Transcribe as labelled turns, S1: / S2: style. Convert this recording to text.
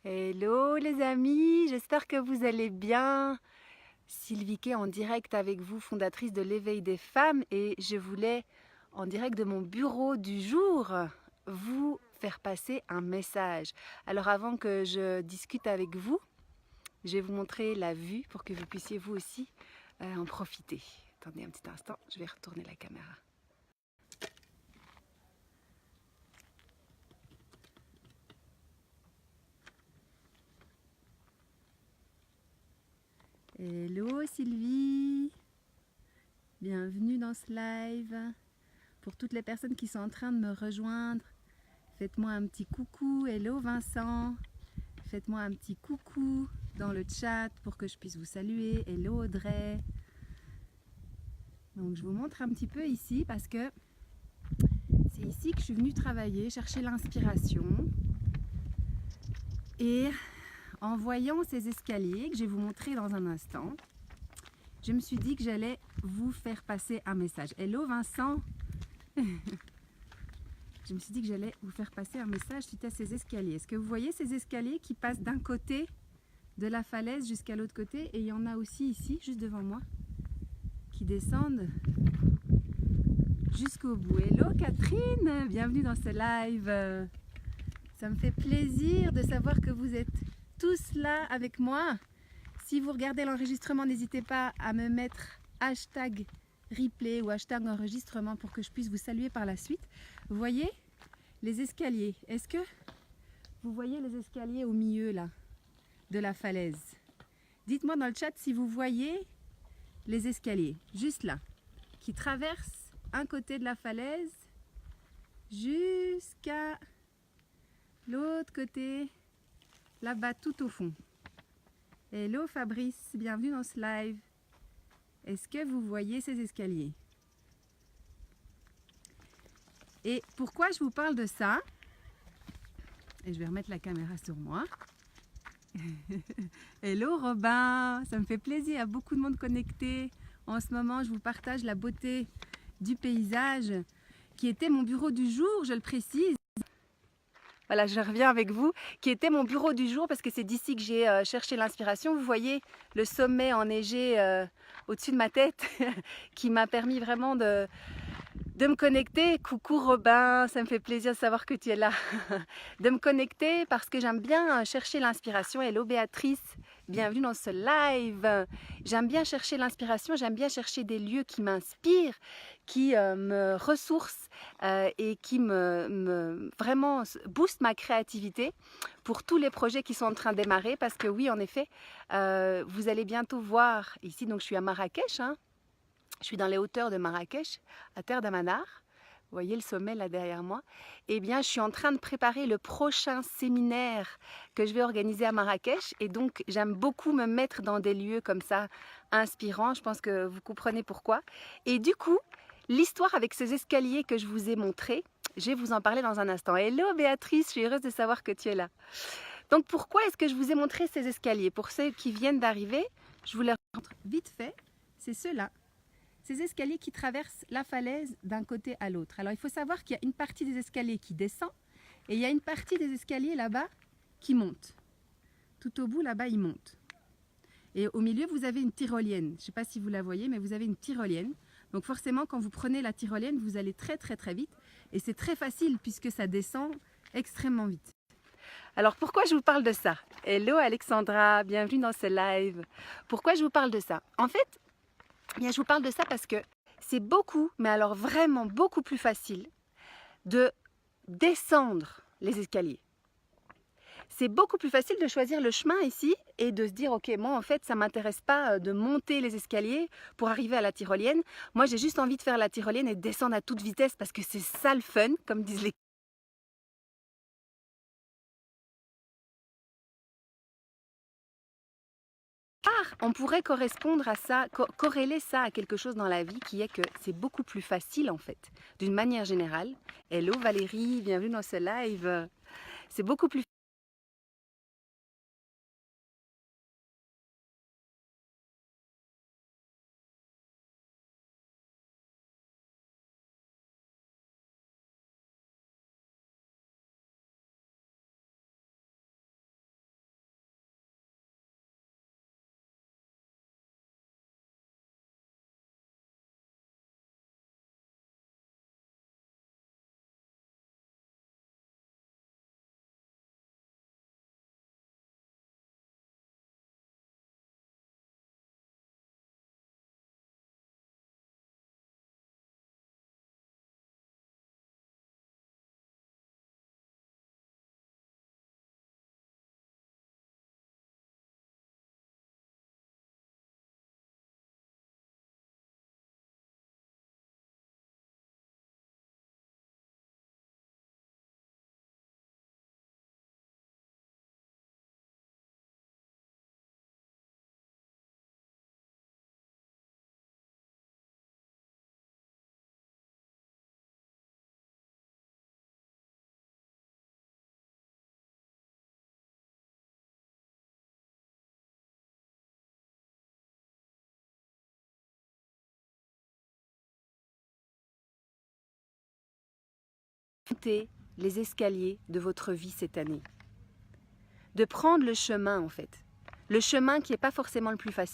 S1: Hello les amis, j'espère que vous allez bien. Sylvie Kay en direct avec vous, fondatrice de l'Éveil des femmes, et je voulais, en direct de mon bureau du jour, vous faire passer un message. Alors avant que je discute avec vous, je vais vous montrer la vue pour que vous puissiez vous aussi en profiter. Attendez un petit instant, je vais retourner la caméra. Hello Sylvie, bienvenue dans ce live. Pour toutes les personnes qui sont en train de me rejoindre, faites-moi un petit coucou. Hello Vincent, faites-moi un petit coucou dans le chat pour que je puisse vous saluer. Hello Audrey. Donc je vous montre un petit peu ici parce que c'est ici que je suis venue travailler, chercher l'inspiration. Et en voyant ces escaliers que je vais vous montrer dans un instant, je me suis dit que j'allais vous faire passer un message. Hello Vincent. Je me suis dit que j'allais vous faire passer un message suite à ces escaliers. Est-ce que vous voyez ces escaliers qui passent d'un côté de la falaise jusqu'à l'autre côté? Et il y en a aussi ici, juste devant moi, qui descendent jusqu'au bout. Hello Catherine, bienvenue dans ce live. Ça me fait plaisir de savoir que vous êtes tous là avec moi. Si vous regardez l'enregistrement, n'hésitez pas à me mettre hashtag replay ou hashtag enregistrement pour que je puisse vous saluer par la suite. Vous voyez les escaliers? Est-ce que vous voyez les escaliers au milieu là de la falaise? Dites-moi dans le chat si vous voyez les escaliers, juste là, qui traversent un côté de la falaise jusqu'à l'autre côté, là-bas tout au fond. Hello Fabrice, bienvenue dans ce live. Est-ce que vous voyez ces escaliers? Et pourquoi je vous parle de ça? Et je vais remettre la caméra sur moi. Hello Robin, ça me fait plaisir, il y a beaucoup de monde connecté. En ce moment, je vous partage la beauté du paysage qui était mon bureau du jour, je le précise. Voilà, je reviens avec vous, qui était mon bureau du jour parce que c'est d'ici que j'ai cherché l'inspiration. Vous voyez le sommet enneigé au-dessus de ma tête qui m'a permis vraiment de me connecter. Coucou Robin, ça me fait plaisir de savoir que tu es là. De me connecter parce que j'aime bien chercher l'inspiration. Hello Béatrice, bienvenue dans ce live. J'aime bien chercher l'inspiration, j'aime bien chercher des lieux qui m'inspirent, qui me ressourcent et qui vraiment boostent ma créativité pour tous les projets qui sont en train de démarrer. Parce que oui, en effet, vous allez bientôt voir ici, donc je suis à Marrakech, hein. Je suis dans les hauteurs de Marrakech, à Terre d'Amanar. Vous voyez le sommet là derrière moi. Eh bien, je suis en train de préparer le prochain séminaire que je vais organiser à Marrakech. Et donc, j'aime beaucoup me mettre dans des lieux comme ça, inspirants. Je pense que vous comprenez pourquoi. Et du coup, l'histoire avec ces escaliers que je vous ai montrés, je vais vous en parler dans un instant. Hello Béatrice, je suis heureuse de savoir que tu es là. Donc, pourquoi est-ce que je vous ai montré ces escaliers? Pour ceux qui viennent d'arriver, je vous les montre vite fait. C'est ceux-là. Ces escaliers qui traversent la falaise d'un côté à l'autre. Alors il faut savoir qu'il y a une partie des escaliers qui descend et il y a une partie des escaliers là-bas qui monte. Tout au bout là-bas, ils montent. Et au milieu, vous avez une tyrolienne. Je ne sais pas si vous la voyez, mais vous avez une tyrolienne. Donc forcément, quand vous prenez la tyrolienne, vous allez très vite. Et c'est très facile puisque ça descend extrêmement vite. Alors pourquoi je vous parle de ça? Hello Alexandra, bienvenue dans ce live. Pourquoi je vous parle de ça? En fait, bien, je vous parle de ça parce que c'est beaucoup, mais alors vraiment beaucoup plus facile de descendre les escaliers. C'est beaucoup plus facile de choisir le chemin ici et de se dire ok, moi en fait ça ne m'intéresse pas de monter les escaliers pour arriver à la tyrolienne. Moi j'ai juste envie de faire la tyrolienne et de descendre à toute vitesse parce que c'est ça le fun, comme disent les... On pourrait correspondre à ça, corréler ça à quelque chose dans la vie qui est que c'est beaucoup plus facile en fait, d'une manière générale. Hello Valérie, bienvenue dans ce live. C'est beaucoup plus monter les escaliers de votre vie cette année. De prendre le chemin en fait. Le chemin qui n'est pas forcément le plus facile.